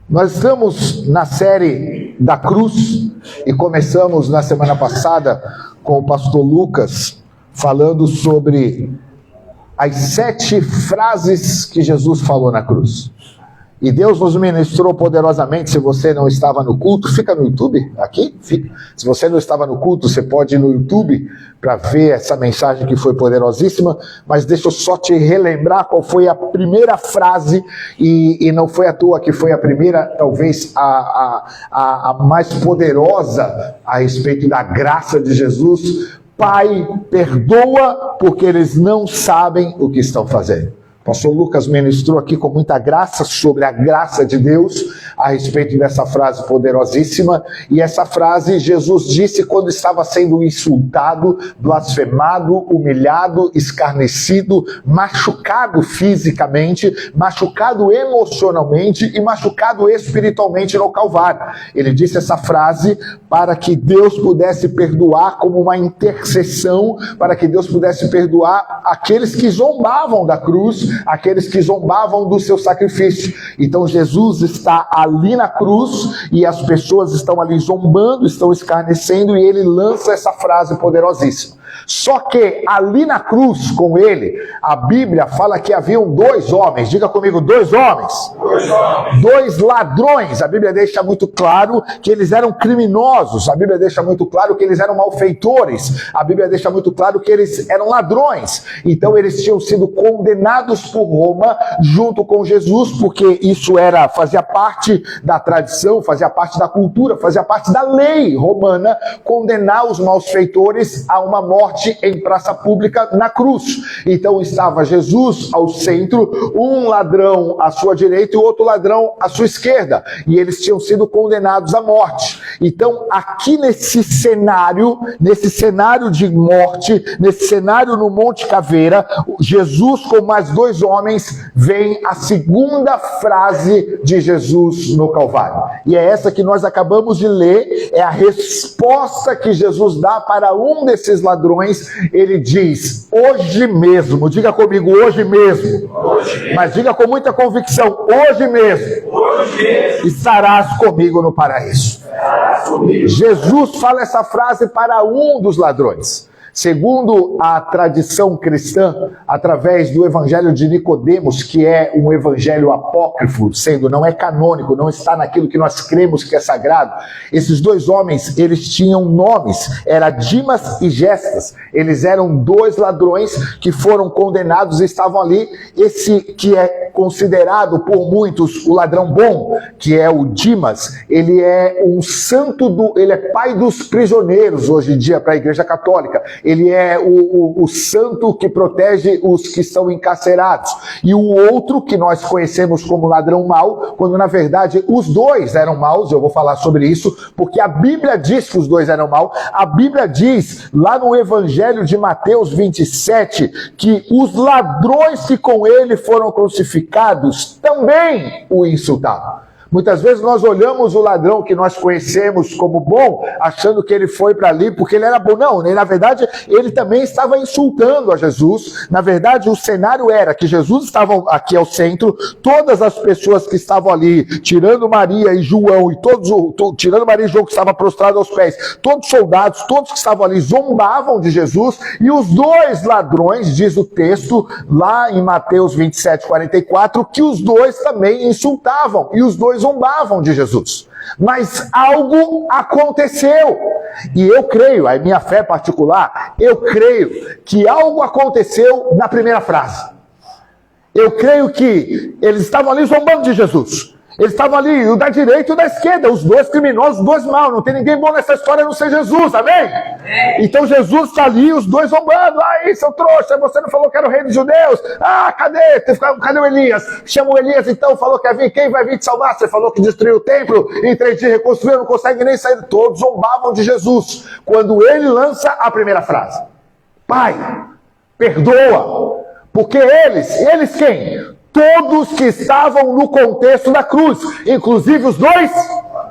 Nós estamos na série da cruz e começamos na semana passada com o pastor Lucas falando sobre as 7 frases que Jesus falou na cruz. E Deus nos ministrou poderosamente. Se você não estava no culto, fica no YouTube, aqui, fica. Se você não estava no culto, você pode ir no YouTube para ver essa mensagem que foi poderosíssima, mas deixa eu só te relembrar qual foi a primeira frase, e não foi à toa que foi a primeira, talvez a mais poderosa a respeito da graça de Jesus. Pai, perdoa porque eles não sabem o que estão fazendo. O pastor Lucas ministrou aqui com muita graça sobre a graça de Deus a respeito dessa frase poderosíssima. E essa frase Jesus disse quando estava sendo insultado, blasfemado, humilhado, escarnecido, machucado fisicamente, machucado emocionalmente e machucado espiritualmente no Calvário. Ele disse essa frase para que Deus pudesse perdoar, como uma intercessão, para que Deus pudesse perdoar aqueles que zombavam da cruz, aqueles que zombavam do seu sacrifício. Então Jesus está ali na cruz e as pessoas estão ali zombando, estão escarnecendo, e ele lança essa frase poderosíssima. Só que ali na cruz com ele, a Bíblia fala que haviam 2 homens, diga comigo, 2 homens. 2 ladrões. A Bíblia deixa muito claro que eles eram criminosos, a Bíblia deixa muito claro que eles eram malfeitores, a Bíblia deixa muito claro que eles eram ladrões. Então eles tinham sido condenados por Roma junto com Jesus, porque isso fazia parte da tradição, fazia parte da cultura, fazia parte da lei romana, condenar os malfeitores a uma morte em praça pública na cruz. Então estava Jesus ao centro, um ladrão à sua direita e o outro ladrão à sua esquerda, e eles tinham sido condenados à morte. Então aqui nesse cenário de morte, nesse cenário no Monte Caveira, Jesus com mais 2 homens, vem a segunda frase de Jesus no Calvário, e é essa que nós acabamos de ler, é a resposta que Jesus dá para um desses ladrões. Ele diz, hoje mesmo, diga comigo, hoje mesmo, mas diga com muita convicção, hoje mesmo, estarás comigo no paraíso. Jesus fala essa frase para um dos ladrões. Segundo a tradição cristã, através do evangelho de Nicodemos, que é um evangelho apócrifo, não é canônico, não está naquilo que nós cremos que é sagrado, esses 2 homens, eles tinham nomes, era Dimas e Gestas. Eles eram 2 ladrões que foram condenados e estavam ali. Esse que é considerado por muitos o ladrão bom, que é o Dimas, ele é um santo, ele é pai dos prisioneiros hoje em dia para a Igreja Católica. Ele é o santo que protege os que estão encarcerados. E o outro, que nós conhecemos como ladrão mau, quando na verdade os 2 eram maus, eu vou falar sobre isso, porque a Bíblia diz que os 2 eram maus. A Bíblia diz, lá no Evangelho de Mateus 27, que os ladrões que com ele foram crucificados também o insultavam. Muitas vezes nós olhamos o ladrão que nós conhecemos como bom, achando que ele foi para ali porque ele era bom. Não, na verdade, ele também estava insultando a Jesus. Na verdade, o cenário era que Jesus estava aqui ao centro, todas as pessoas que estavam ali, tirando Maria e João, tirando Maria e João que estava prostrado aos pés, todos os soldados, todos que estavam ali zombavam de Jesus, e os 2 ladrões, diz o texto, lá em Mateus 27, 44, que os 2 também insultavam, e os 2 zombavam de Jesus. Mas algo aconteceu, e eu creio, a minha fé particular, eu creio que algo aconteceu na primeira frase. Eu creio que eles estavam ali zombando de Jesus. Eles estavam ali, o da direita e o da esquerda, os 2 criminosos, os 2 maus. Não tem ninguém bom nessa história a não ser Jesus, amém? Então Jesus está ali, os 2 zombando. Aí, seu trouxa, você não falou que era o rei dos judeus? Ah, cadê o Elias? Chama o Elias então, falou que ia vir. Quem vai vir te salvar? Você falou que destruiu o templo, em 3 dias reconstruiu, não consegue nem sair. Todos zombavam de Jesus, quando ele lança a primeira frase. Pai, perdoa, porque eles quem? Todos que estavam no contexto da cruz, inclusive os 2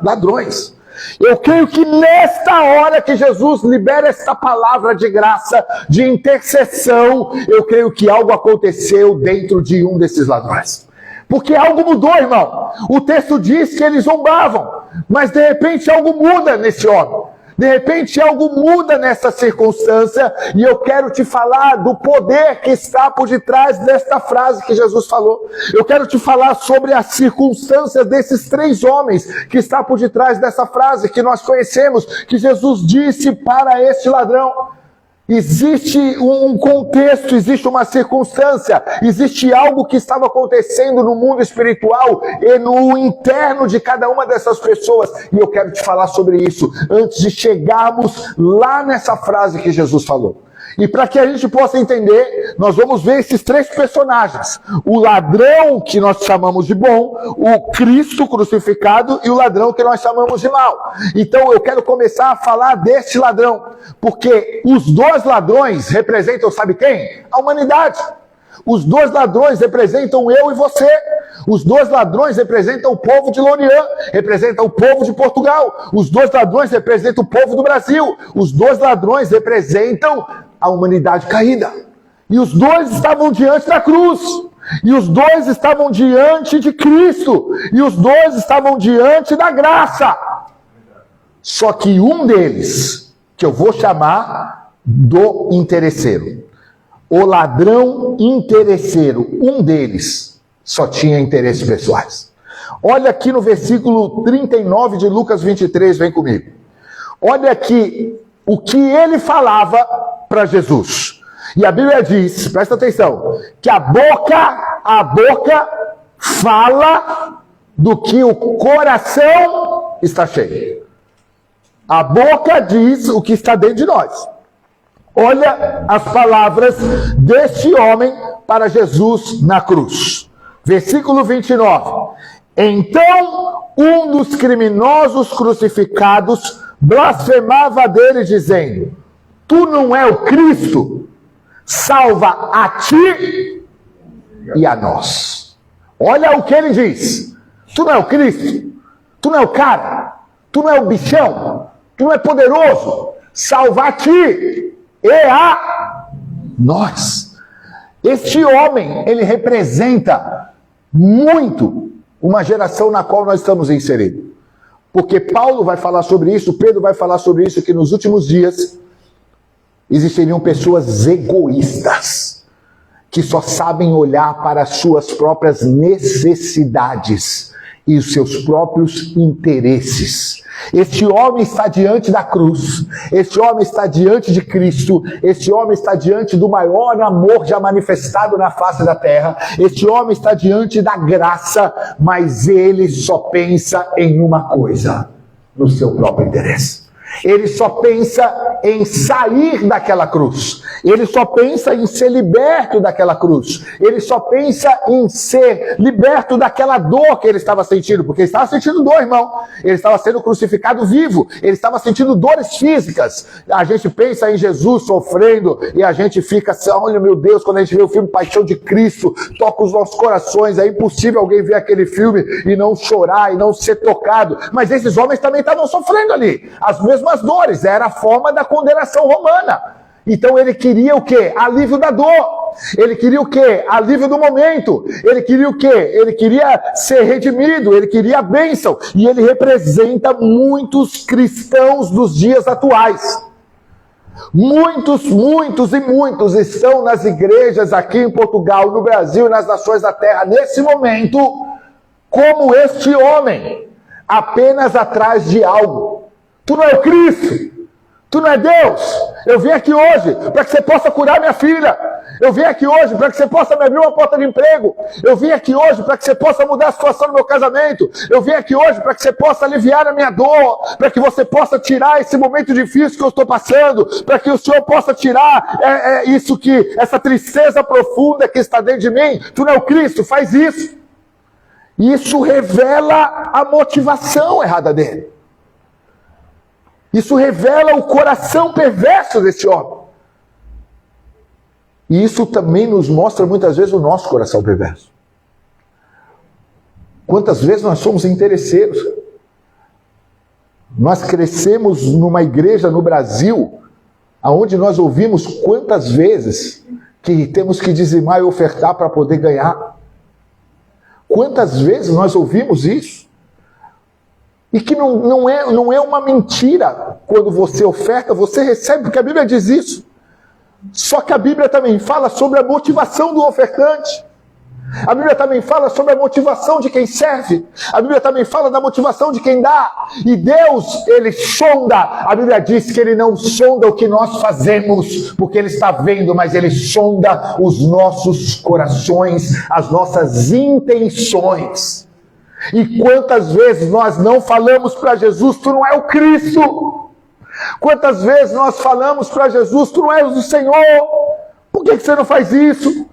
ladrões. Eu creio que nesta hora que Jesus libera esta palavra de graça, de intercessão, eu creio que algo aconteceu dentro de um desses ladrões. Porque algo mudou, irmão. O texto diz que eles zombavam, mas de repente algo muda nesse homem. De repente algo muda nessa circunstância, e eu quero te falar do poder que está por detrás desta frase que Jesus falou. Eu quero te falar sobre as circunstâncias desses 3 homens que está por detrás dessa frase que nós conhecemos, que Jesus disse para este ladrão. Existe um contexto, existe uma circunstância, existe algo que estava acontecendo no mundo espiritual e no interno de cada uma dessas pessoas. E eu quero te falar sobre isso antes de chegarmos lá nessa frase que Jesus falou. E para que a gente possa entender, nós vamos ver esses 3 personagens. O ladrão que nós chamamos de bom, o Cristo crucificado e o ladrão que nós chamamos de mal. Então eu quero começar a falar deste ladrão, porque os 2 ladrões representam, sabe quem? A humanidade. Os 2 ladrões representam eu e você. Os 2 ladrões representam o povo de Lorient, representam o povo de Portugal. Os 2 ladrões representam o povo do Brasil. Os 2 ladrões representam a humanidade caída. E os 2 estavam diante da cruz. E os 2 estavam diante de Cristo. E os 2 estavam diante da graça. Só que um deles, que eu vou chamar do interesseiro, o ladrão interesseiro, um deles só tinha interesses pessoais. Olha aqui no versículo 39 de Lucas 23, vem comigo. Olha aqui o que ele falava para Jesus. E a Bíblia diz, presta atenção, que a boca fala do que o coração está cheio. A boca diz o que está dentro de nós. Olha as palavras deste homem para Jesus na cruz. Versículo 29. Então, um dos criminosos crucificados blasfemava dele, dizendo: tu não é o Cristo? Salva a ti e a nós. Olha o que ele diz. Tu não é o Cristo? Tu não é o cara? Tu não é o bichão? Tu não é poderoso? Salva a ti e a nós. Este homem, ele representa muito uma geração na qual nós estamos inseridos. Porque Paulo vai falar sobre isso, Pedro vai falar sobre isso, que nos últimos dias existiriam pessoas egoístas, que só sabem olhar para as suas próprias necessidades e os seus próprios interesses. Este homem está diante da cruz, este homem está diante de Cristo, este homem está diante do maior amor já manifestado na face da terra, este homem está diante da graça, mas ele só pensa em uma coisa: no seu próprio interesse. Ele só pensa em sair daquela cruz. Ele só pensa em ser liberto daquela cruz. Ele só pensa em ser liberto daquela dor que ele estava sentindo. Porque ele estava sentindo dor, irmão. Ele estava sendo crucificado vivo. Ele estava sentindo dores físicas. A gente pensa em Jesus sofrendo e a gente fica assim: olha, meu Deus, quando a gente vê o filme Paixão de Cristo, toca os nossos corações. É impossível alguém ver aquele filme e não chorar e não ser tocado. Mas esses homens também estavam sofrendo ali. As mesmas dores, era a forma da condenação romana. Então ele queria o quê? Alívio da dor. Ele queria o quê? Alívio do momento. Ele queria o quê? Ele queria ser redimido, ele queria a bênção. E ele representa muitos cristãos dos dias atuais. Muitos estão nas igrejas aqui em Portugal, no Brasil e nas nações da terra, nesse momento, como este homem, apenas atrás de algo. Tu não é o Cristo, tu não é Deus. Eu vim aqui hoje para que você possa curar minha filha. Eu vim aqui hoje para que você possa me abrir uma porta de emprego. Eu vim aqui hoje para que você possa mudar a situação do meu casamento. Eu vim aqui hoje para que você possa aliviar a minha dor, para que você possa tirar esse momento difícil que eu estou passando, para que o Senhor possa tirar essa tristeza profunda que está dentro de mim. Tu não é o Cristo, faz isso. Isso revela a motivação errada dele. Isso revela o coração perverso desse homem. E isso também nos mostra muitas vezes o nosso coração perverso. Quantas vezes nós somos interesseiros? Nós crescemos numa igreja no Brasil, onde nós ouvimos quantas vezes que temos que dizimar e ofertar para poder ganhar. Quantas vezes nós ouvimos isso? E que não é uma mentira. Quando você oferta, você recebe, porque a Bíblia diz isso. Só que a Bíblia também fala sobre a motivação do ofertante. A Bíblia também fala sobre a motivação de quem serve. A Bíblia também fala da motivação de quem dá. E Deus, Ele sonda. A Bíblia diz que Ele não sonda o que nós fazemos, porque Ele está vendo, mas Ele sonda os nossos corações, as nossas intenções. E quantas vezes nós não falamos para Jesus, tu não é o Cristo? Quantas vezes nós falamos para Jesus, tu não és o Senhor? Por que você não faz isso?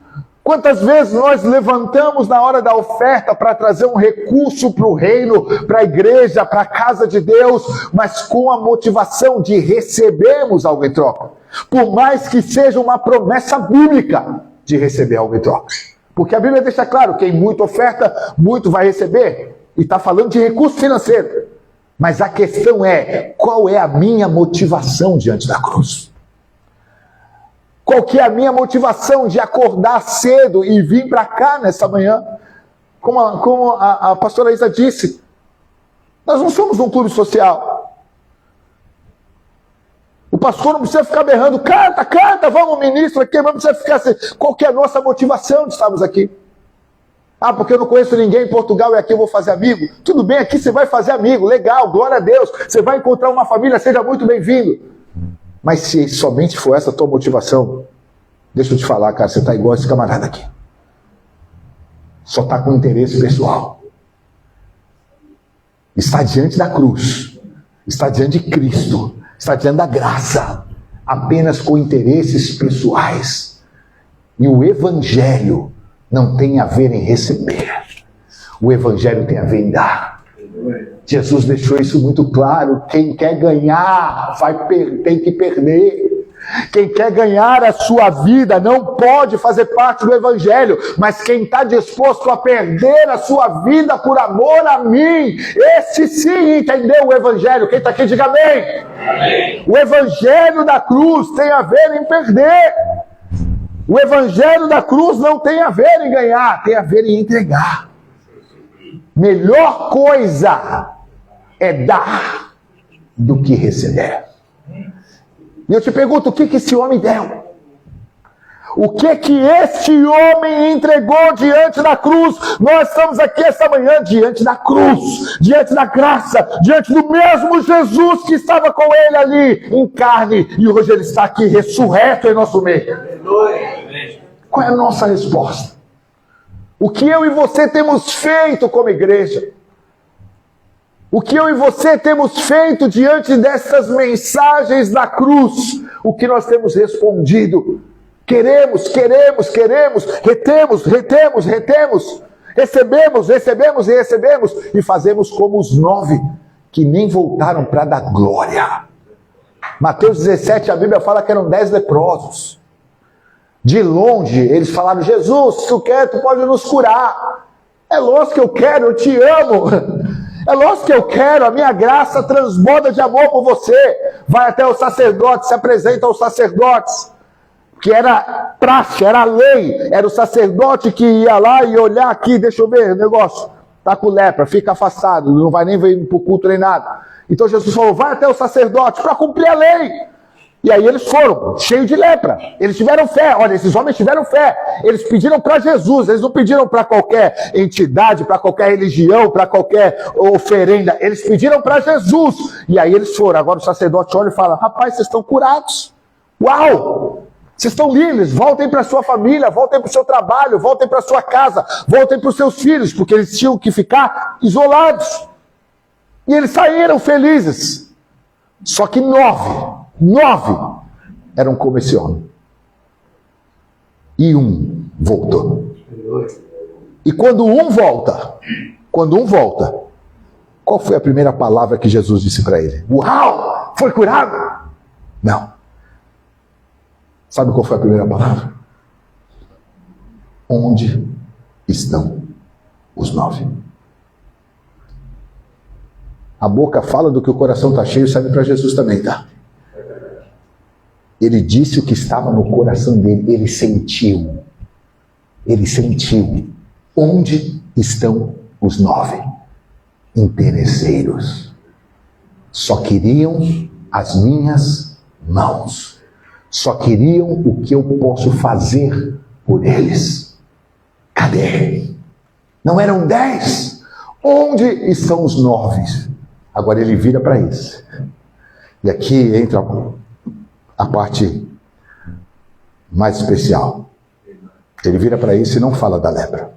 Quantas vezes nós levantamos na hora da oferta para trazer um recurso para o reino, para a igreja, para a casa de Deus, mas com a motivação de recebermos algo em troca. Por mais que seja uma promessa bíblica de receber algo em troca. Porque a Bíblia deixa claro, quem muito oferta, muito vai receber. E está falando de recurso financeiro. Mas a questão é, qual é a minha motivação diante da cruz? Qual que é a minha motivação de acordar cedo e vir para cá nessa manhã? Como a pastora Isa disse, nós não somos um clube social. O pastor não precisa ficar berrando, canta, vamos ministro aqui, não precisa ficar assim. Qual que é a nossa motivação de estarmos aqui? Ah, porque eu não conheço ninguém em Portugal e aqui eu vou fazer amigo. Tudo bem, aqui você vai fazer amigo, legal, glória a Deus. Você vai encontrar uma família, seja muito bem-vindo. Mas se somente for essa a tua motivação, deixa eu te falar, cara, você está igual esse camarada aqui. Só está com interesse pessoal. Está diante da cruz, está diante de Cristo, está diante da graça, apenas com interesses pessoais. E o Evangelho não tem a ver em receber. O Evangelho tem a ver em dar. Jesus deixou isso muito claro. Quem quer ganhar tem que perder. Quem quer ganhar a sua vida não pode fazer parte do Evangelho. Mas quem está disposto a perder a sua vida por amor a mim, esse sim entendeu o Evangelho. Quem está aqui, diga amém. Amém. O Evangelho da cruz tem a ver em perder. O Evangelho da cruz não tem a ver em ganhar, tem a ver em entregar. Melhor coisa é dar do que receber. E eu te pergunto, o que esse homem deu? O que este homem entregou diante da cruz? Nós estamos aqui essa manhã diante da cruz, diante da graça, diante do mesmo Jesus que estava com ele ali em carne, e hoje ele está aqui ressurreto em nosso meio. Qual é a nossa resposta? O que eu e você temos feito como igreja? O que eu e você temos feito diante dessas mensagens da cruz? O que nós temos respondido? Queremos, retemos, recebemos e fazemos como os 9 que nem voltaram para dar glória. Mateus 17, a Bíblia fala que eram 10 leprosos. De longe, eles falaram, Jesus, se tu quer, tu pode nos curar. É lógico que eu quero, eu te amo. É lógico que eu quero, a minha graça transborda de amor por você. Vai até o sacerdote, se apresenta aos sacerdotes. Que era praxe, era lei. Era o sacerdote que ia lá e olhar aqui, deixa eu ver o negócio. Tá com lepra, fica afastado, não vai nem vir para o culto nem nada. Então Jesus falou, vai até o sacerdote para cumprir a lei. E aí eles foram, cheios de lepra. Eles tiveram fé. Olha, esses homens tiveram fé. Eles pediram para Jesus. Eles não pediram para qualquer entidade, para qualquer religião, para qualquer oferenda. Eles pediram para Jesus. E aí eles foram. Agora o sacerdote olha e fala, rapaz, vocês estão curados. Uau! Vocês estão livres. Voltem para sua família, voltem para o seu trabalho, voltem para sua casa, voltem para os seus filhos, porque eles tinham que ficar isolados. E eles saíram felizes. Só que 9 eram como esse homem. E um voltou. E quando um volta, qual foi a primeira palavra que Jesus disse para ele? Uau! Foi curado? Não. Sabe qual foi a primeira palavra? Onde estão os 9? A boca fala do que o coração está cheio, serve para Jesus também, tá? Ele disse o que estava no coração dele. Ele sentiu. Onde estão os 9 interesseiros. Só queriam as minhas mãos. Só queriam o que eu posso fazer por eles. Cadê? Não eram 10? Onde estão os 9? Agora ele vira para esse. E aqui entra a parte mais especial. Ele vira para esse e não fala da lepra.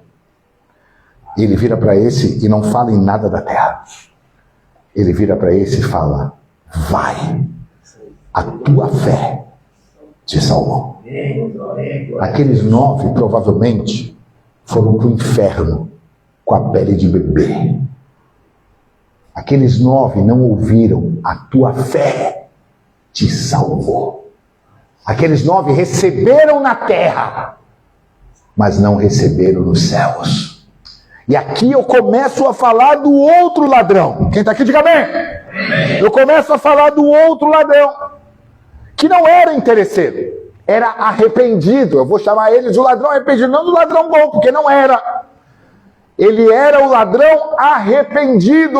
Ele vira para esse e não fala em nada da terra. Ele vira para esse e fala: vai, a tua fé te salvou. Aqueles 9 provavelmente foram para o inferno com a pele de bebê. Aqueles 9 não ouviram: a tua fé te salvou. Aqueles 9 receberam na terra, mas não receberam nos céus. E aqui eu começo a falar do outro ladrão. Quem está aqui, diga amém. Eu começo a falar do outro ladrão, que não era interesseiro, era arrependido. Eu vou chamar ele de ladrão arrependido, não do ladrão bom, porque não era. Ele era o ladrão arrependido.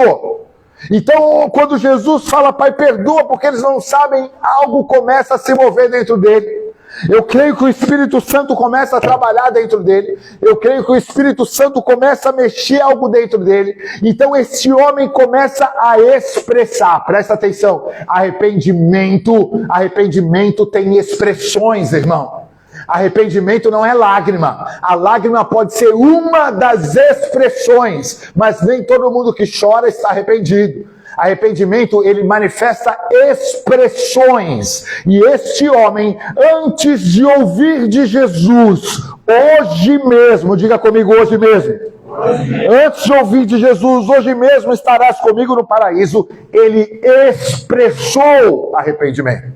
Então, quando Jesus fala: Pai, perdoa, porque eles não sabem, algo começa a se mover dentro dele. Eu creio que o Espírito Santo começa a trabalhar dentro dele. Eu creio que o Espírito Santo começa a mexer algo dentro dele. Então esse homem começa a expressar. Presta atenção. Arrependimento tem expressões, irmão. Arrependimento não é lágrima. A lágrima pode ser uma das expressões, mas nem todo mundo que chora está arrependido. Arrependimento, ele manifesta expressões. E este homem, antes de ouvir de Jesus, hoje mesmo, diga comigo, hoje mesmo. Antes de ouvir de Jesus, hoje mesmo estarás comigo no paraíso, ele expressou arrependimento.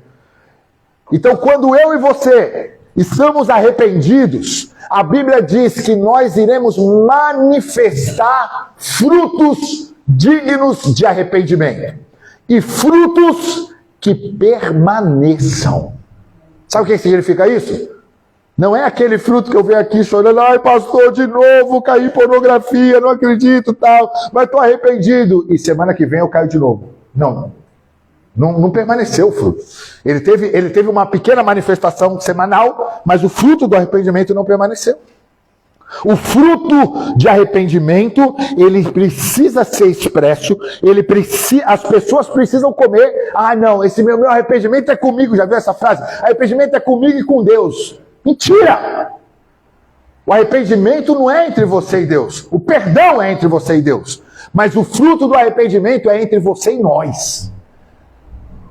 Então, quando eu e você estamos arrependidos, a Bíblia diz que nós iremos manifestar frutos dignos de arrependimento. E frutos que permaneçam. Sabe o que significa isso? Não é aquele fruto que eu venho aqui chorando: ai, pastor, de novo, caí em pornografia, não acredito, tal, mas estou arrependido. E semana que vem eu caio de novo. Não permaneceu o fruto. Ele teve uma pequena manifestação semanal, mas o fruto do arrependimento não permaneceu. O fruto de arrependimento, ele precisa ser expresso, as pessoas precisam comer. Ah, não, esse meu arrependimento é comigo. Já viu essa frase? Arrependimento é comigo e com Deus. Mentira! O arrependimento não é entre você e Deus. O perdão é entre você e Deus. Mas o fruto do arrependimento é entre você e nós.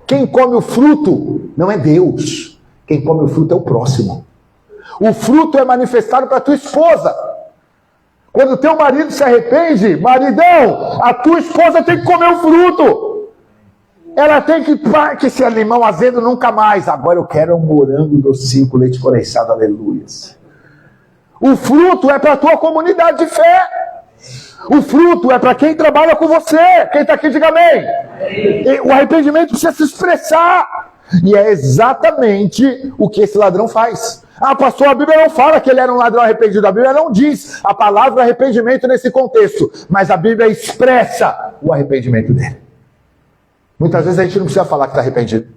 Quem come o fruto não é Deus. Quem come o fruto é o próximo. O fruto é manifestado para a tua esposa. Quando teu marido se arrepende, maridão, a tua esposa tem que comer o fruto. Ela tem que esse limão azedo nunca mais. Agora eu quero um morango docinho com leite condensado, aleluias. O fruto é para a tua comunidade de fé. O fruto é para quem trabalha com você. Quem está aqui, diga amém. O arrependimento precisa se expressar. E é exatamente o que esse ladrão faz. Ah, pastor, a Bíblia não fala que ele era um ladrão arrependido. A Bíblia não diz a palavra arrependimento nesse contexto. Mas a Bíblia expressa o arrependimento dele. Muitas vezes a gente não precisa falar que está arrependido.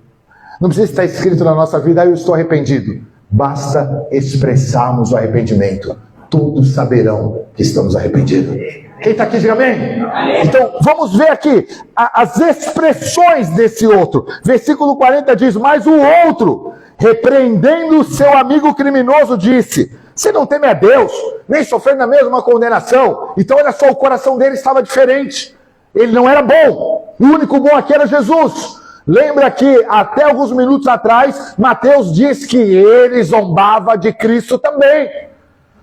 Não precisa estar escrito na nossa vida: eu estou arrependido. Basta expressarmos o arrependimento. Todos saberão que estamos arrependidos. Quem está aqui, diga amém. Então, vamos ver aqui as expressões desse outro. Versículo 40 diz: mas o outro, repreendendo o seu amigo criminoso, disse: você não teme a Deus, nem sofrendo a mesma condenação? Então, olha só, o coração dele estava diferente. Ele não era bom. O único bom aqui era Jesus. Lembra que até alguns minutos atrás, Mateus diz que ele zombava de Cristo também.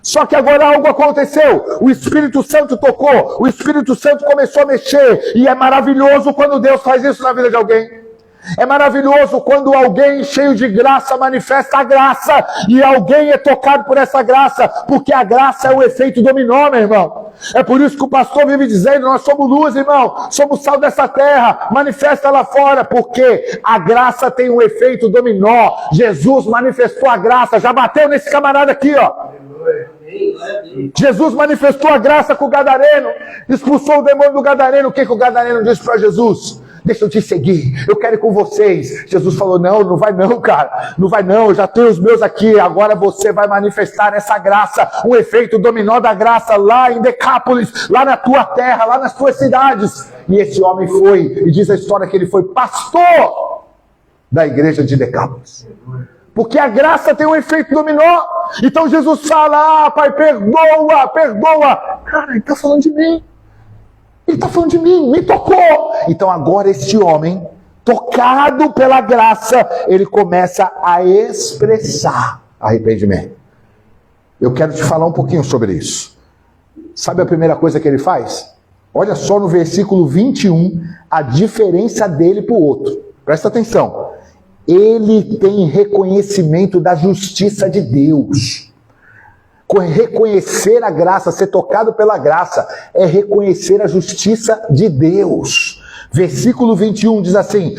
Só que agora algo aconteceu. O Espírito Santo tocou. O Espírito Santo começou a mexer. E é maravilhoso quando Deus faz isso na vida de alguém. É maravilhoso quando alguém cheio de graça manifesta a graça. E alguém é tocado por essa graça. Porque a graça é o efeito dominó, meu irmão. É por isso que o pastor vive dizendo: nós somos luz, irmão. Somos sal dessa terra. Manifesta lá fora. Porque a graça tem um efeito dominó. Jesus manifestou a graça. Já bateu nesse camarada aqui, ó. Jesus manifestou a graça com o gadareno, expulsou o demônio do gadareno. O que o gadareno disse para Jesus? Deixa eu te seguir, eu quero ir com vocês. Jesus falou, não vai não, cara, não vai não, eu já tenho os meus aqui. Agora você vai manifestar essa graça, um efeito dominó da graça lá em Decápolis, lá na tua terra, lá nas tuas cidades. E esse homem foi, e diz a história que ele foi pastor da igreja de Decápolis. Porque a graça tem um efeito dominó. Então Jesus fala, Pai, perdoa. Cara, ele está falando de mim. Ele está falando de mim, me tocou. Então agora este homem, tocado pela graça, ele começa a expressar arrependimento. Eu quero te falar um pouquinho sobre isso. Sabe a primeira coisa que ele faz? Olha só no versículo 21, a diferença dele para o outro. Presta atenção. Ele tem reconhecimento da justiça de Deus. Reconhecer a graça, ser tocado pela graça, é reconhecer a justiça de Deus. Versículo 21 diz assim,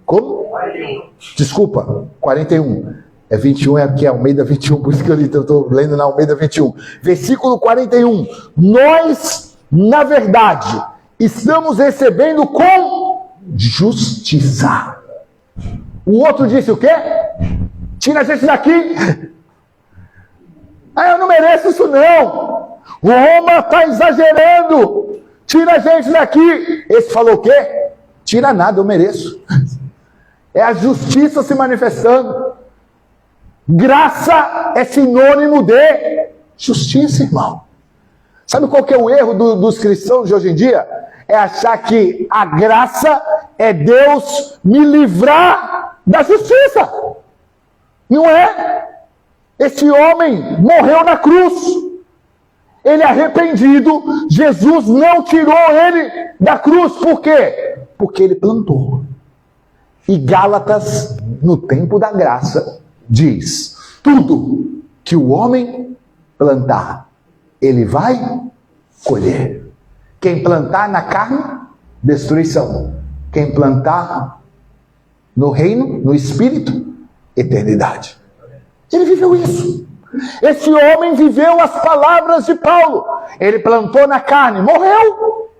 como? 41. Desculpa, 41. 21 é porque é Almeida 21, por isso que eu estou lendo na Almeida 21. Versículo 41. Nós, na verdade, estamos recebendo com justiça. O outro disse o quê? Tira a gente daqui. Eu não mereço isso não. Roma está exagerando. Tira a gente daqui. Esse falou o quê? Tira nada, eu mereço. É a justiça se manifestando. Graça é sinônimo de justiça, irmão. Sabe qual que é o erro dos cristãos de hoje em dia? É achar que a graça é Deus me livrar da justiça. Não é? Esse homem morreu na cruz. Ele arrependido, Jesus não tirou ele da cruz. Por quê? Porque ele plantou. E Gálatas, no tempo da graça, diz: tudo que o homem plantar, ele vai colher. Quem plantar na carne, destruição. Quem plantar no reino, no espírito, eternidade. Ele viveu isso. Esse homem viveu as palavras de Paulo. Ele plantou na carne, morreu.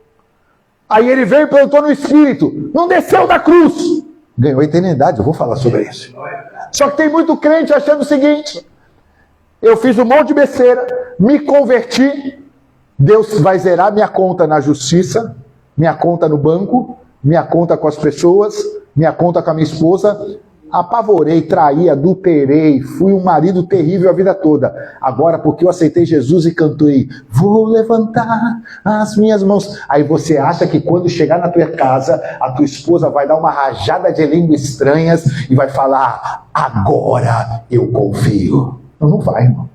Aí ele veio e plantou no espírito. Não desceu da cruz. Ganhou a eternidade, eu vou falar sobre isso. Só que tem muito crente achando o seguinte: eu fiz um monte de besteira, me converti, Deus vai zerar minha conta na justiça, minha conta no banco, minha conta com as pessoas, minha conta com a minha esposa. Apavorei, traí, adulterei, fui um marido terrível a vida toda. Agora, porque eu aceitei Jesus e cantei, vou levantar as minhas mãos. Aí você acha que quando chegar na tua casa, a tua esposa vai dar uma rajada de línguas estranhas e vai falar, agora eu confio. Não vai, irmão.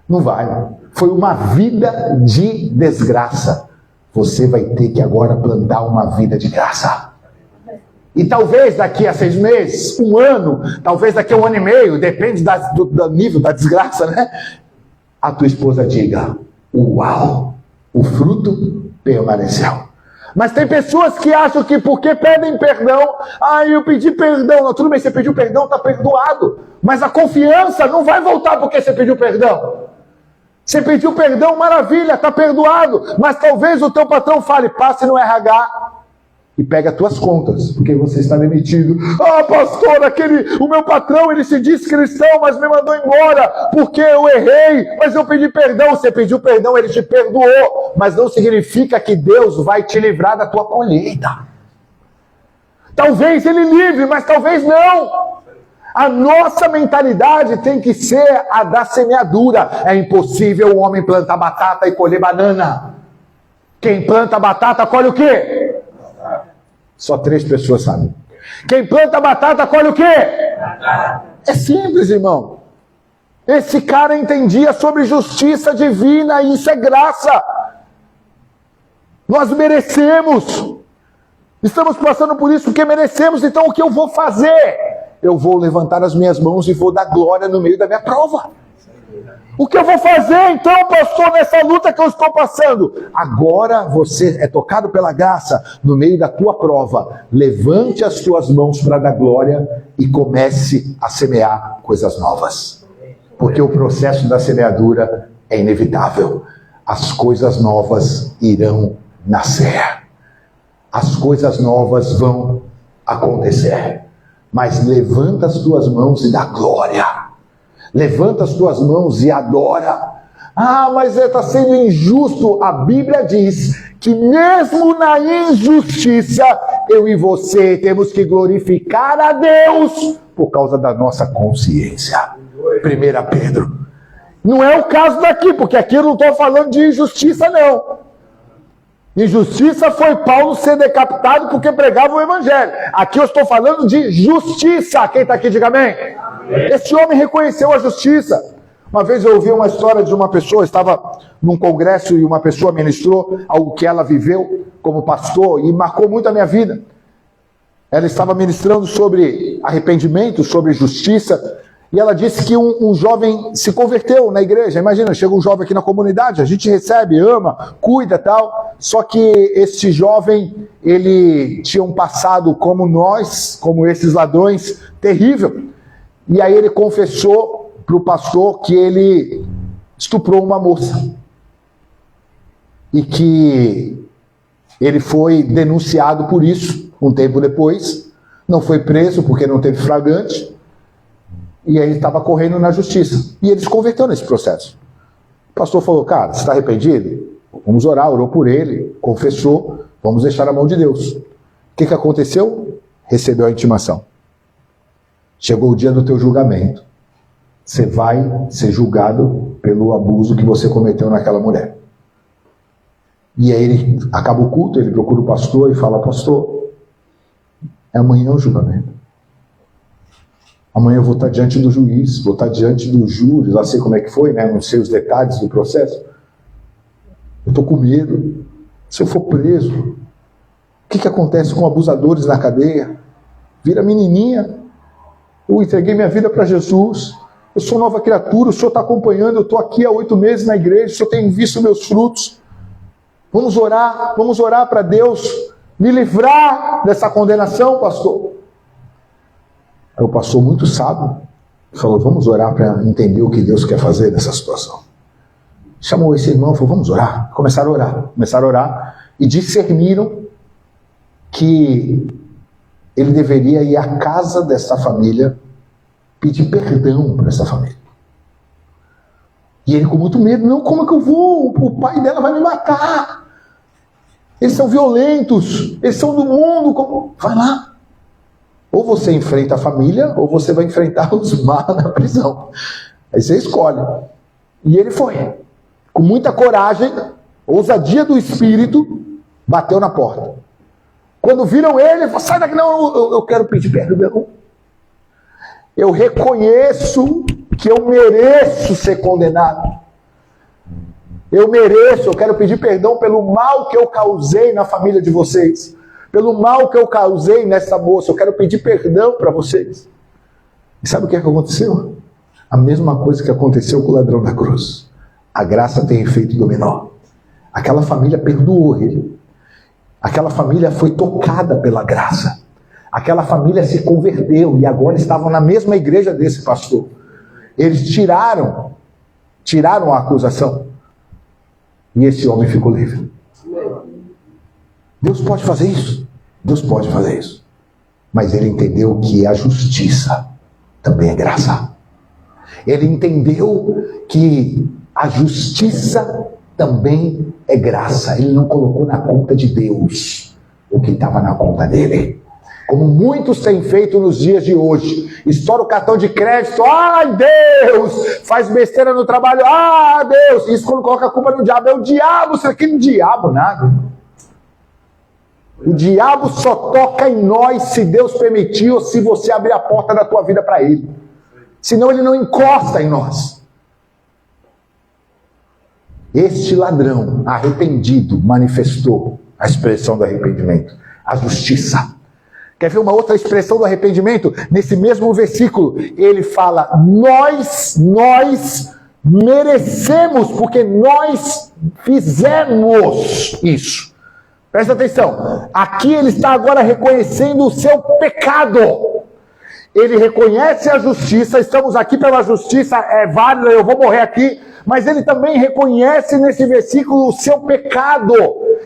Não vai. Foi uma vida de desgraça. Você vai ter que agora plantar uma vida de graça. E talvez daqui a 6 meses, 1 ano, talvez daqui a 1 ano e meio, depende do nível da desgraça, né? A tua esposa diga, uau, o fruto permaneceu. Mas tem pessoas que acham que porque pedem perdão, eu pedi perdão. Não, tudo bem, você pediu perdão, está perdoado. Mas a confiança não vai voltar porque você pediu perdão. Você pediu perdão, maravilha, está perdoado. Mas talvez o teu patrão fale, passe no RH e pega as tuas contas, porque você está demitido. Pastor, o meu patrão, ele se diz cristão, mas me mandou embora, porque eu errei, mas eu pedi perdão. Você pediu perdão, ele te perdoou, mas não significa que Deus vai te livrar da tua colheita. Talvez ele livre, mas talvez não. A nossa mentalidade tem que ser a da semeadura. É impossível o homem plantar batata e colher banana. Quem planta batata, colhe o quê? Só 3 pessoas sabem. Quem planta batata, colhe o quê? É simples, irmão. Esse cara entendia sobre justiça divina, e isso é graça. Nós merecemos. Estamos passando por isso porque merecemos. Então o que eu vou fazer? Eu vou levantar as minhas mãos e vou dar glória no meio da minha prova. O que eu vou fazer então, pastor, nessa luta que eu estou passando? Agora você é tocado pela graça no meio da tua prova. Levante as tuas mãos para dar glória e comece a semear coisas novas. Porque o processo da semeadura é inevitável. As coisas novas irão nascer. As coisas novas vão acontecer. Mas levanta as tuas mãos e dá glória. Levanta as tuas mãos e adora. Ah, mas está sendo injusto. A Bíblia diz que mesmo na injustiça, eu e você temos que glorificar a Deus por causa da nossa consciência. 1 Pedro. Não é o caso daqui, porque aqui eu não estou falando de injustiça, não. Injustiça foi Paulo ser decapitado porque pregava o Evangelho. Aqui eu estou falando de justiça. Quem está aqui, diga amém. Este homem reconheceu a justiça. Uma vez eu ouvi uma história de uma pessoa, estava num congresso e uma pessoa ministrou algo que ela viveu como pastor e marcou muito a minha vida. Ela estava ministrando sobre arrependimento, sobre justiça, e ela disse que um jovem se converteu na igreja. Imagina, chega um jovem aqui na comunidade, a gente recebe, ama, cuida e tal, só que esse jovem, ele tinha um passado como nós, como esses ladrões, terrível. E aí ele confessou para o pastor que ele estuprou uma moça. E que ele foi denunciado por isso, um tempo depois. Não foi preso porque não teve flagrante. E aí ele estava correndo na justiça. E ele se converteu nesse processo. O pastor falou, cara, você está arrependido? Vamos orar, orou por ele, confessou, vamos deixar na mão de Deus. O que aconteceu? Recebeu a intimação. Chegou o dia do teu julgamento. Você vai ser julgado pelo abuso que você cometeu naquela mulher. E aí ele acaba o culto, ele procura o pastor e fala, pastor, é amanhã o julgamento. Amanhã eu vou estar diante do juiz, vou estar diante do júri, lá sei como é que foi, né? Não sei os detalhes do processo. Eu estou com medo. Se eu for preso, o que acontece com abusadores na cadeia? Vira menininha. Eu entreguei minha vida para Jesus. Eu sou nova criatura, o Senhor está acompanhando, eu estou aqui há 8 meses na igreja, o Senhor tem visto meus frutos. Vamos orar para Deus me livrar dessa condenação, pastor. Aí o pastor, muito sábio, falou, vamos orar para entender o que Deus quer fazer nessa situação. Chamou esse irmão e falou, vamos orar. Começaram a orar e discerniram que ele deveria ir à casa dessa família pedir perdão para essa família. E ele com muito medo, não, como é que eu vou? O pai dela vai me matar. Eles são violentos, eles são do mundo. Como? Vai lá. Ou você enfrenta a família, ou você vai enfrentar os maus na prisão. Aí você escolhe. E ele foi. Com muita coragem, ousadia do espírito, bateu na porta. Quando viram ele falou, sai daqui, não, eu quero pedir perdão. Eu reconheço que eu mereço ser condenado. Eu quero pedir perdão pelo mal que eu causei na família de vocês. Pelo mal que eu causei nessa moça. Eu quero pedir perdão para vocês. E sabe o que aconteceu? A mesma coisa que aconteceu com o ladrão da cruz. A graça tem efeito dominó. Aquela família perdoou ele. Aquela família foi tocada pela graça. Aquela família se converteu e agora estavam na mesma igreja desse pastor. Eles tiraram a acusação. E esse homem ficou livre. Deus pode fazer isso. Deus pode fazer isso. Mas ele entendeu que a justiça também é graça. Ele entendeu que a justiça também é graça. Ele não colocou na conta de Deus o que estava na conta dele. Como muitos têm feito nos dias de hoje. Estoura o cartão de crédito. Ai, Deus! Faz besteira no trabalho. Ah, Deus! Isso quando coloca a culpa no diabo. É o diabo. Isso aqui não é diabo, nada. O diabo só toca em nós se Deus permitir ou se você abrir a porta da tua vida para ele. Senão ele não encosta em nós. Este ladrão arrependido manifestou a expressão do arrependimento. A justiça. Quer ver uma outra expressão do arrependimento? Nesse mesmo versículo, ele fala, nós merecemos, porque nós fizemos isso. Presta atenção, aqui ele está agora reconhecendo o seu pecado. ele reconhece a justiça, estamos aqui pela justiça, é válida, eu vou morrer aqui, mas ele também reconhece nesse versículo o seu pecado,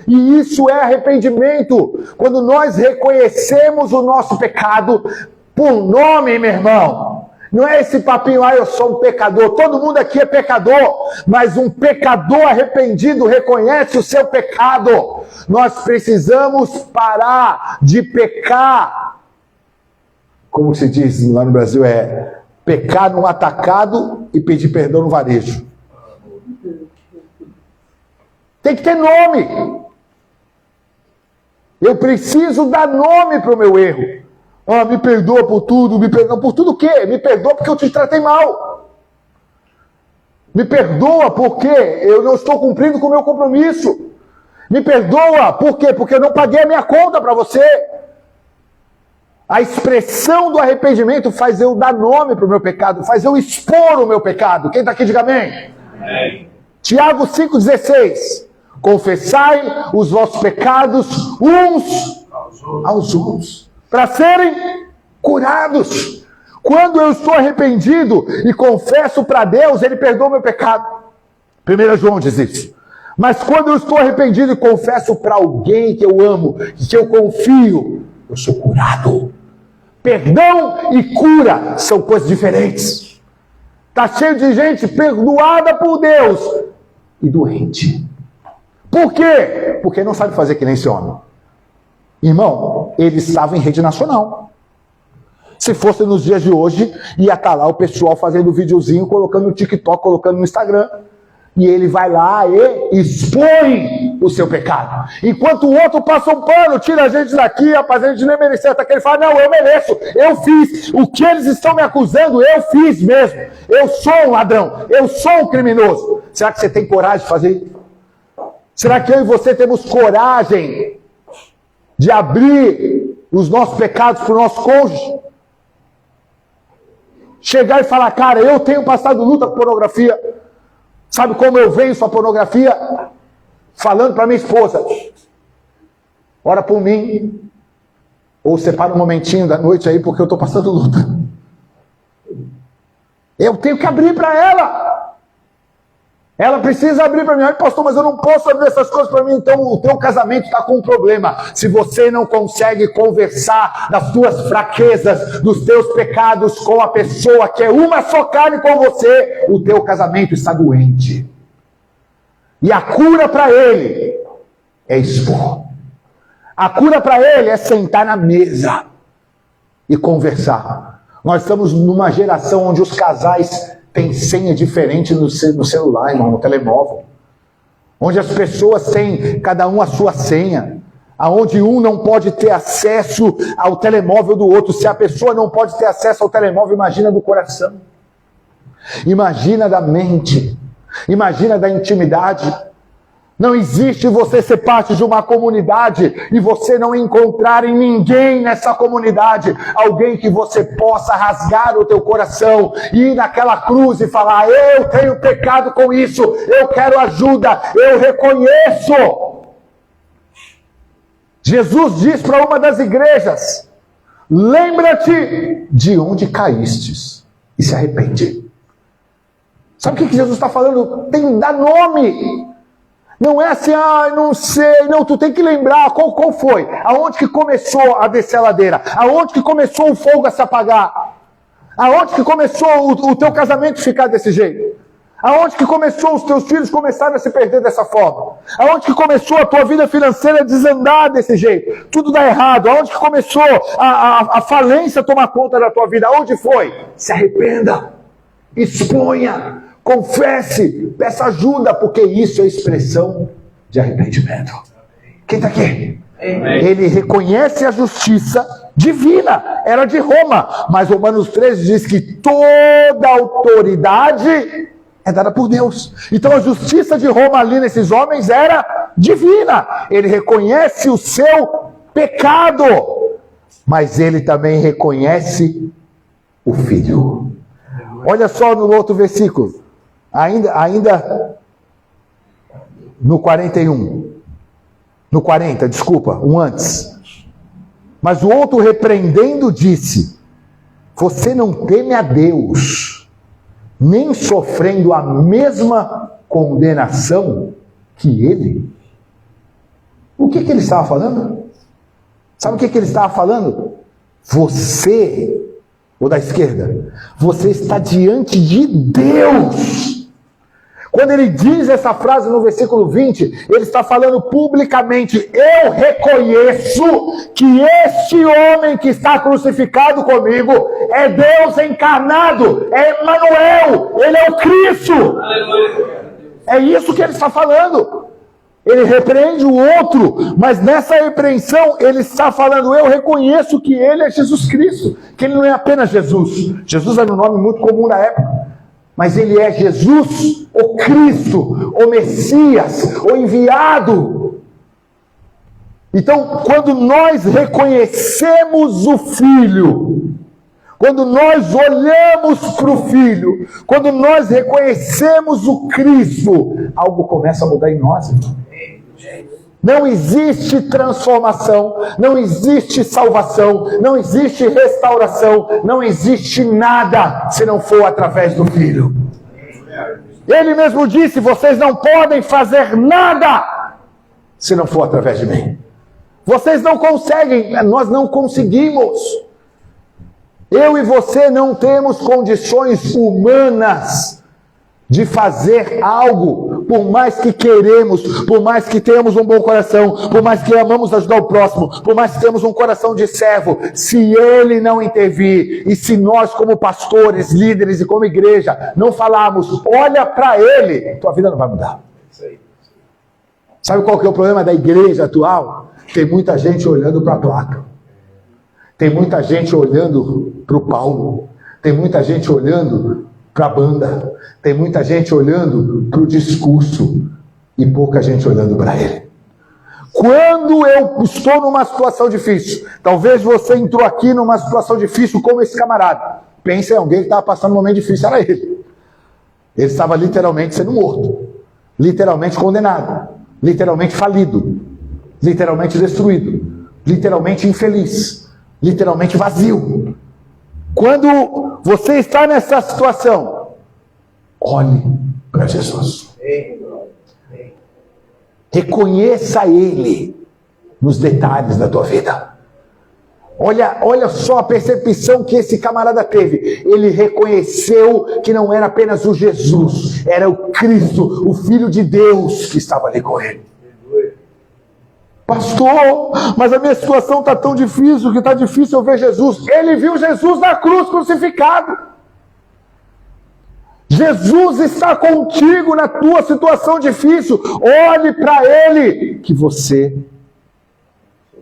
e isso é arrependimento. Quando nós reconhecemos o nosso pecado por nome, meu irmão, não é esse papinho, eu sou um pecador, todo mundo aqui é pecador, mas um pecador arrependido reconhece o seu pecado. Nós precisamos parar de pecar, como se diz lá no Brasil, pecar no atacado e pedir perdão no varejo. Tem que ter nome. Eu preciso dar nome para o meu erro. Me perdoa por tudo, me perdoa por tudo o quê? Me perdoa porque eu te tratei mal. Me perdoa porque eu não estou cumprindo com o meu compromisso. Me perdoa por quê? Porque eu não paguei a minha conta para você. A expressão do arrependimento faz eu dar nome para o meu pecado, faz eu expor o meu pecado. Quem está aqui, diga amém. Amém. Tiago 5,16. Confessai os vossos pecados uns aos outros, para serem curados. Quando eu estou arrependido e confesso para Deus, Ele perdoa o meu pecado. 1 João diz isso. Mas quando eu estou arrependido e confesso para alguém que eu amo, que eu confio, eu sou curado. Perdão e cura são coisas diferentes. Está cheio de gente perdoada por Deus e doente. Por quê? Porque não sabe fazer que nem esse homem. Irmão, ele estava em rede nacional. Se fosse nos dias de hoje, ia estar lá o pessoal fazendo videozinho, colocando no TikTok, colocando no Instagram. E ele vai lá e expõe o seu pecado. Enquanto o outro passa um pano, tira a gente daqui, rapaz, a gente nem merecia. Até que ele fala, não, eu mereço, eu fiz. O que eles estão me acusando, eu fiz mesmo. Eu sou um ladrão, eu sou um criminoso. Será que você tem coragem de fazer isso? Será que eu e você temos coragem de abrir os nossos pecados para o nosso cônjuge? Chegar e falar, cara, eu tenho passado luta com pornografia. Sabe como eu venço a pornografia? Falando para minha esposa, ora por mim, ou separa um momentinho da noite aí, porque eu estou passando luta. Eu tenho que abrir para ela. Ela precisa abrir para mim. Pastor, mas eu não posso abrir essas coisas para mim. Então o teu casamento está com um problema. Se você não consegue conversar das tuas fraquezas, dos teus pecados com a pessoa que é uma só carne com você, o teu casamento está doente. E a cura para ele é expor. A cura para ele é sentar na mesa e conversar. Nós estamos numa geração onde os casais tem senha diferente no celular, irmão, no telemóvel. Onde as pessoas têm, cada um a sua senha. Aonde um não pode ter acesso ao telemóvel do outro. Se a pessoa não pode ter acesso ao telemóvel, imagina do coração. Imagina da mente. Imagina da intimidade. Não existe você ser parte de uma comunidade e você não encontrar em ninguém nessa comunidade alguém que você possa rasgar o teu coração e ir naquela cruz e falar, eu tenho pecado com isso, eu quero ajuda, eu reconheço. Jesus diz para uma das igrejas, lembra-te de onde caístes e se arrepende. Sabe o que Jesus está falando? Tem que dar nome. Não é assim, não sei, não, tu tem que lembrar qual foi, aonde que começou a descer a ladeira, aonde que começou o fogo a se apagar, aonde que começou o teu casamento ficar desse jeito, aonde que começou os teus filhos começarem a se perder dessa forma, aonde que começou a tua vida financeira a desandar desse jeito, tudo dá errado, aonde que começou a falência tomar conta da tua vida, aonde foi? Se arrependa, exponha, confesse, peça ajuda, porque isso é expressão de arrependimento. Quem está aqui? Amém. Ele reconhece a justiça divina, era de Roma, mas Romanos 13 diz que toda autoridade é dada por Deus. Então a justiça de Roma ali nesses homens era divina. Ele reconhece o seu pecado, mas ele também reconhece o Filho. Olha só no outro versículo. Ainda no 41, no 40, desculpa, um antes. Mas o outro repreendendo disse, você não teme a Deus, nem sofrendo a mesma condenação que ele? O que ele estava falando? Sabe o que ele estava falando? Você, ou da esquerda, você está diante de Deus. Quando ele diz essa frase no versículo 20, ele está falando publicamente: eu reconheço que este homem que está crucificado comigo é Deus encarnado, é Emmanuel, ele é o Cristo. É isso que ele está falando. Ele repreende o outro, mas nessa repreensão ele está falando: eu reconheço que ele é Jesus Cristo, que ele não é apenas Jesus. Jesus era um nome muito comum na época. Mas ele é Jesus, o Cristo, o Messias, o enviado. Então, quando nós reconhecemos o Filho, quando nós olhamos para o Filho, quando nós reconhecemos o Cristo, algo começa a mudar em nós, irmão. Não existe transformação, não existe salvação, não existe restauração, não existe nada se não for através do Filho. Ele mesmo disse: vocês não podem fazer nada se não for através de mim. Vocês não conseguem, nós não conseguimos. Eu e você não temos condições humanas de fazer algo, por mais que queremos, por mais que tenhamos um bom coração, por mais que amamos ajudar o próximo, por mais que tenhamos um coração de servo, se ele não intervir, e se nós como pastores, líderes e como igreja, não falarmos: olha para ele, tua vida não vai mudar. Sabe qual que é o problema da igreja atual? Tem muita gente olhando para a placa, tem muita gente olhando para o Paulo, tem muita gente olhando para a banda, tem muita gente olhando para o discurso e pouca gente olhando para ele. Quando eu estou numa situação difícil, talvez você entrou aqui numa situação difícil como esse camarada. Pensa em alguém que estava passando um momento difícil, era ele. Ele estava literalmente sendo morto, literalmente condenado, literalmente falido, literalmente destruído, literalmente infeliz, literalmente vazio. Quando você está nessa situação, olhe para Jesus. Reconheça Ele nos detalhes da tua vida. Olha só a percepção que esse camarada teve. Ele reconheceu que não era apenas o Jesus, era o Cristo, o Filho de Deus que estava ali com ele. Pastor, mas a minha situação está tão difícil que está difícil eu ver Jesus. Ele viu Jesus na cruz crucificado. Jesus está contigo na tua situação difícil. Olhe para Ele, que você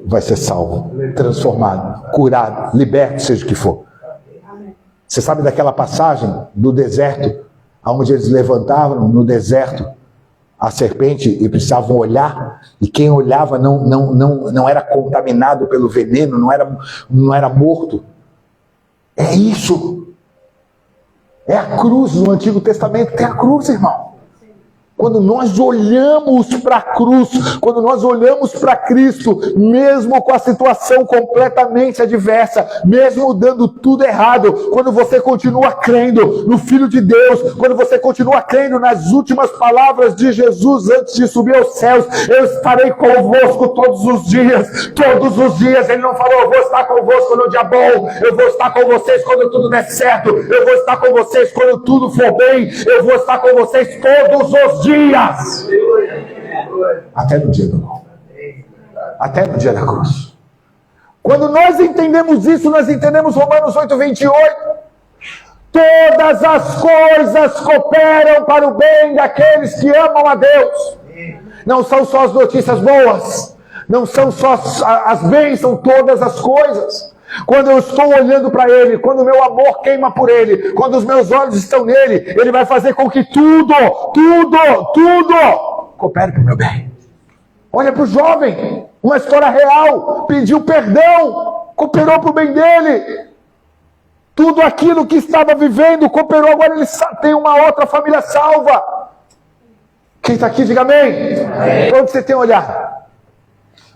vai ser salvo, transformado, curado, liberto, seja o que for. Você sabe daquela passagem do deserto, onde eles levantavam no deserto a serpente e precisavam olhar, e quem olhava não era contaminado pelo veneno, não era morto. É isso. É a cruz. No Antigo Testamento tem a cruz, irmão. Quando nós olhamos para a cruz, quando nós olhamos para Cristo, mesmo com a situação completamente adversa, mesmo dando tudo errado, quando você continua crendo no Filho de Deus, quando você continua crendo nas últimas palavras de Jesus antes de subir aos céus: eu estarei convosco todos os dias. Todos os dias. Ele não falou: eu vou estar convosco no dia bom, eu vou estar com vocês quando tudo der certo, eu vou estar com vocês quando tudo for bem, eu vou estar com vocês todos os dias. Até no dia do mal. Até no dia da cruz. Quando nós entendemos isso, nós entendemos Romanos 8:28. Todas as coisas cooperam para o bem daqueles que amam a Deus. Não são só as notícias boas, não são só as bênçãos, todas as coisas. Quando eu estou olhando para Ele, quando o meu amor queima por Ele, quando os meus olhos estão nele, Ele vai fazer com que tudo coopere para o meu bem. Olha para o jovem, uma história real, pediu perdão, cooperou para o bem dele. Tudo aquilo que estava vivendo cooperou, agora ele tem uma outra família salva. Quem está aqui, diga amém. Para onde você tem olhado?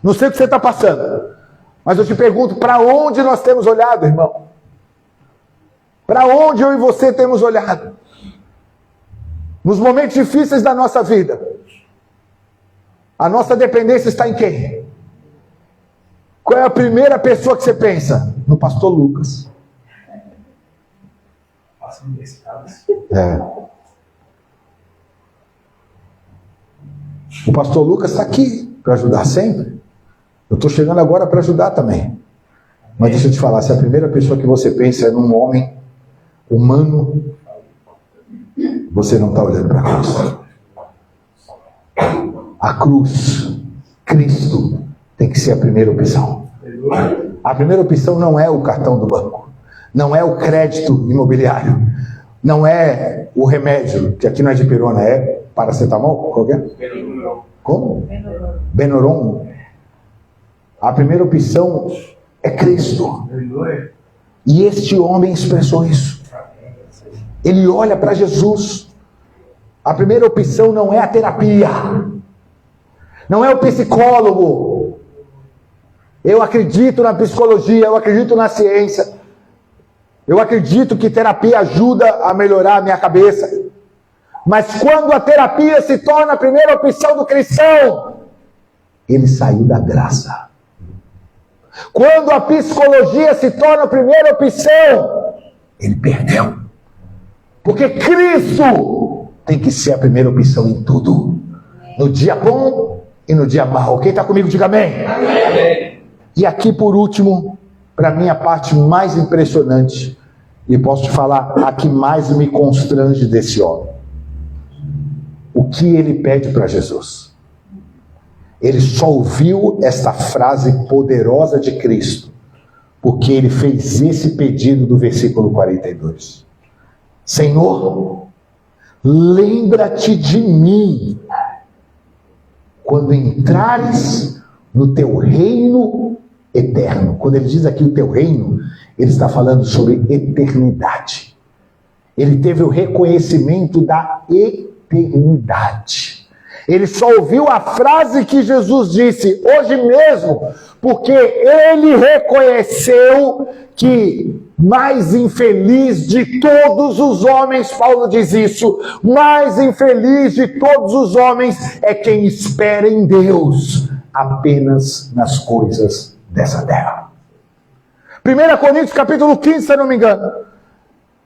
Não sei o que você está passando, mas eu te pergunto: para onde nós temos olhado, irmão? Para onde eu e você temos olhado? Nos momentos difíceis da nossa vida, a nossa dependência está em quem? Qual é a primeira pessoa que você pensa? No pastor Lucas. O pastor Lucas está aqui para ajudar sempre. Eu estou chegando agora para ajudar também. Mas deixa eu te falar, se a primeira pessoa que você pensa é num homem humano, você não está olhando para a cruz. A cruz, Cristo, tem que ser a primeira opção. A primeira opção não é o cartão do banco, não é o crédito imobiliário, não é o remédio, que aqui não é de pirona, é paracetamol? Qual que é? Como? Benuron. A primeira opção é Cristo. E este homem expressou isso. Ele olha para Jesus. A primeira opção não é a terapia, não é o psicólogo. Eu acredito na psicologia, eu acredito na ciência, eu acredito que terapia ajuda a melhorar a minha cabeça. Mas quando a terapia se torna a primeira opção do cristão, ele saiu da graça. Quando a psicologia se torna a primeira opção, ele perdeu. Porque Cristo tem que ser a primeira opção em tudo. No dia bom e no dia mau. Quem está comigo, diga amém. Amém. E aqui por último, para mim a parte mais impressionante, e posso te falar, a que mais me constrange desse homem. O que ele pede para Jesus? Ele só ouviu esta frase poderosa de Cristo, porque ele fez esse pedido do versículo 42. Senhor, lembra-te de mim quando entrares no teu reino eterno. Quando ele diz aqui o teu reino, ele está falando sobre eternidade. Ele teve o reconhecimento da eternidade. Ele só ouviu a frase que Jesus disse hoje mesmo, porque ele reconheceu que mais infeliz de todos os homens, Paulo diz isso, mais infeliz de todos os homens é quem espera em Deus apenas nas coisas dessa terra. 1 Coríntios capítulo 15, se eu não me engano.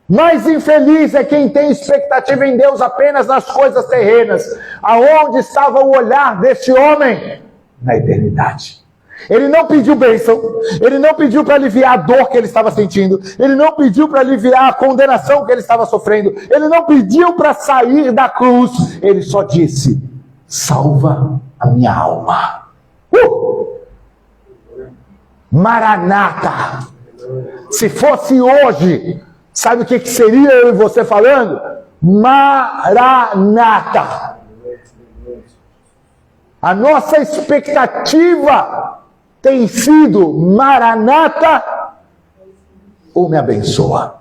Mais infeliz é quem tem expectativa em Deus apenas nas coisas terrenas. Aonde estava o olhar deste homem? Na eternidade. Ele não pediu bênção, ele não pediu para aliviar a dor que ele estava sentindo, ele não pediu para aliviar a condenação que ele estava sofrendo, ele não pediu para sair da cruz, ele só disse: salva a minha alma. Maranata. Se fosse hoje, sabe o que seria eu e você falando? Maranata. A nossa expectativa tem sido: Maranata, ou me abençoa.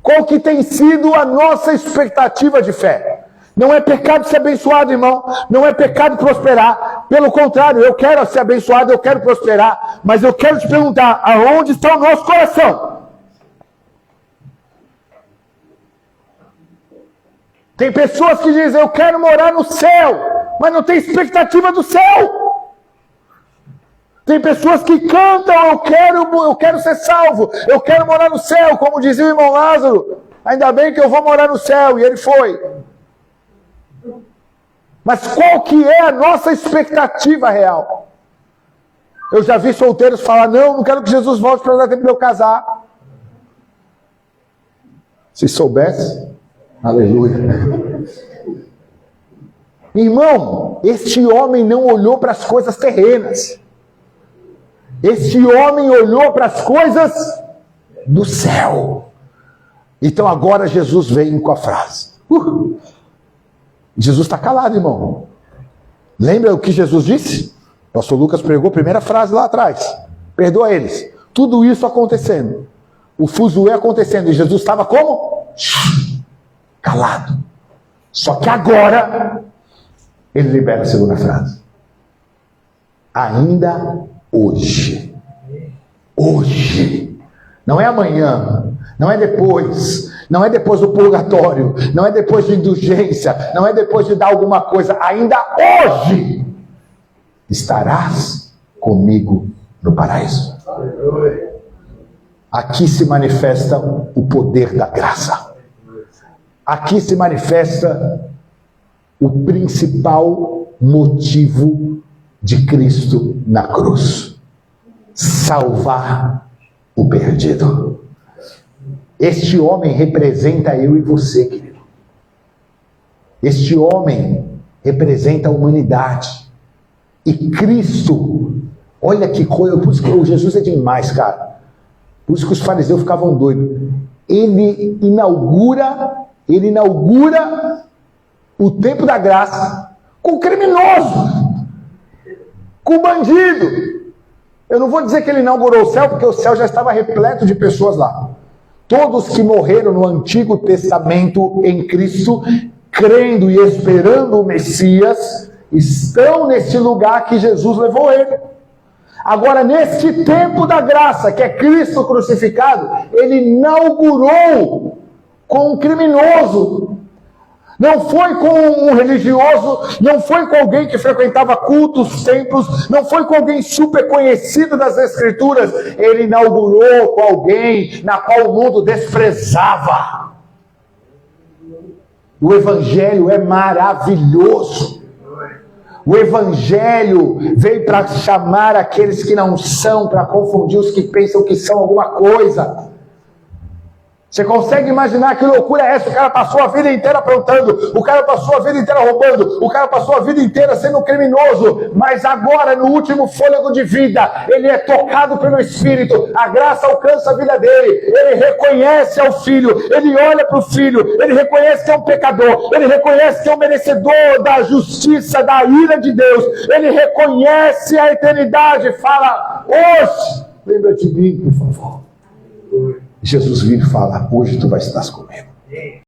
Qual que tem sido a nossa expectativa de fé? Não é pecado ser abençoado, irmão. Não é pecado prosperar. Pelo contrário, eu quero ser abençoado, eu quero prosperar. Mas eu quero te perguntar, aonde está o nosso coração? Tem pessoas que dizem: eu quero morar no céu, mas não tem expectativa do céu. Tem pessoas que cantam: eu quero ser salvo, eu quero morar no céu, como dizia o irmão Lázaro, ainda bem que eu vou morar no céu, e ele foi. Mas qual que é a nossa expectativa real? Eu já vi solteiros falar: não quero que Jesus volte para dar tempo de eu casar. Se soubesse, aleluia. Irmão, este homem não olhou para as coisas terrenas. Este homem olhou para as coisas do céu. Então agora Jesus vem com a frase. Jesus está calado, irmão. Lembra o que Jesus disse? O pastor Lucas pregou a primeira frase lá atrás. Perdoa eles. Tudo isso acontecendo. O fuzuê acontecendo. E Jesus estava como? Calado. Só que agora ele libera a segunda frase. Ainda hoje. Hoje. Não é amanhã. Não é depois. Não é depois do purgatório. Não é depois de indulgência. Não é depois de dar alguma coisa. Ainda hoje estarás comigo no paraíso. Aqui se manifesta o poder da graça. Aqui se manifesta o principal motivo de Cristo na cruz: salvar o perdido. Este homem representa eu e você, querido. Este homem representa a humanidade. E Cristo, olha que coisa, por isso que o Jesus é demais, cara. Por isso que os fariseus ficavam doidos. Ele inaugura o tempo da graça com o criminoso, com o bandido. Eu não vou dizer que ele inaugurou o céu, porque o céu já estava repleto de pessoas lá. Todos que morreram no Antigo Testamento em Cristo, crendo e esperando o Messias, estão neste lugar que Jesus levou ele. Agora, neste tempo da graça, que é Cristo crucificado, ele inaugurou com um criminoso. Não foi com um religioso, não foi com alguém que frequentava cultos, templos, não foi com alguém super conhecido das Escrituras. Ele inaugurou com alguém na qual o mundo desprezava. O Evangelho é maravilhoso. O Evangelho veio para chamar aqueles que não são, para confundir os que pensam que são alguma coisa. Você consegue imaginar que loucura é essa? O cara passou a vida inteira aprontando, o cara passou a vida inteira roubando, o cara passou a vida inteira sendo criminoso, mas agora, no último fôlego de vida, ele é tocado pelo Espírito, a graça alcança a vida dele, ele reconhece ao Filho, ele olha para o Filho, ele reconhece que é um pecador, ele reconhece que é um merecedor da justiça, da ira de Deus, ele reconhece a eternidade, fala: hoje, lembra de mim, por favor. Jesus vira e fala: hoje tu vai estar comigo.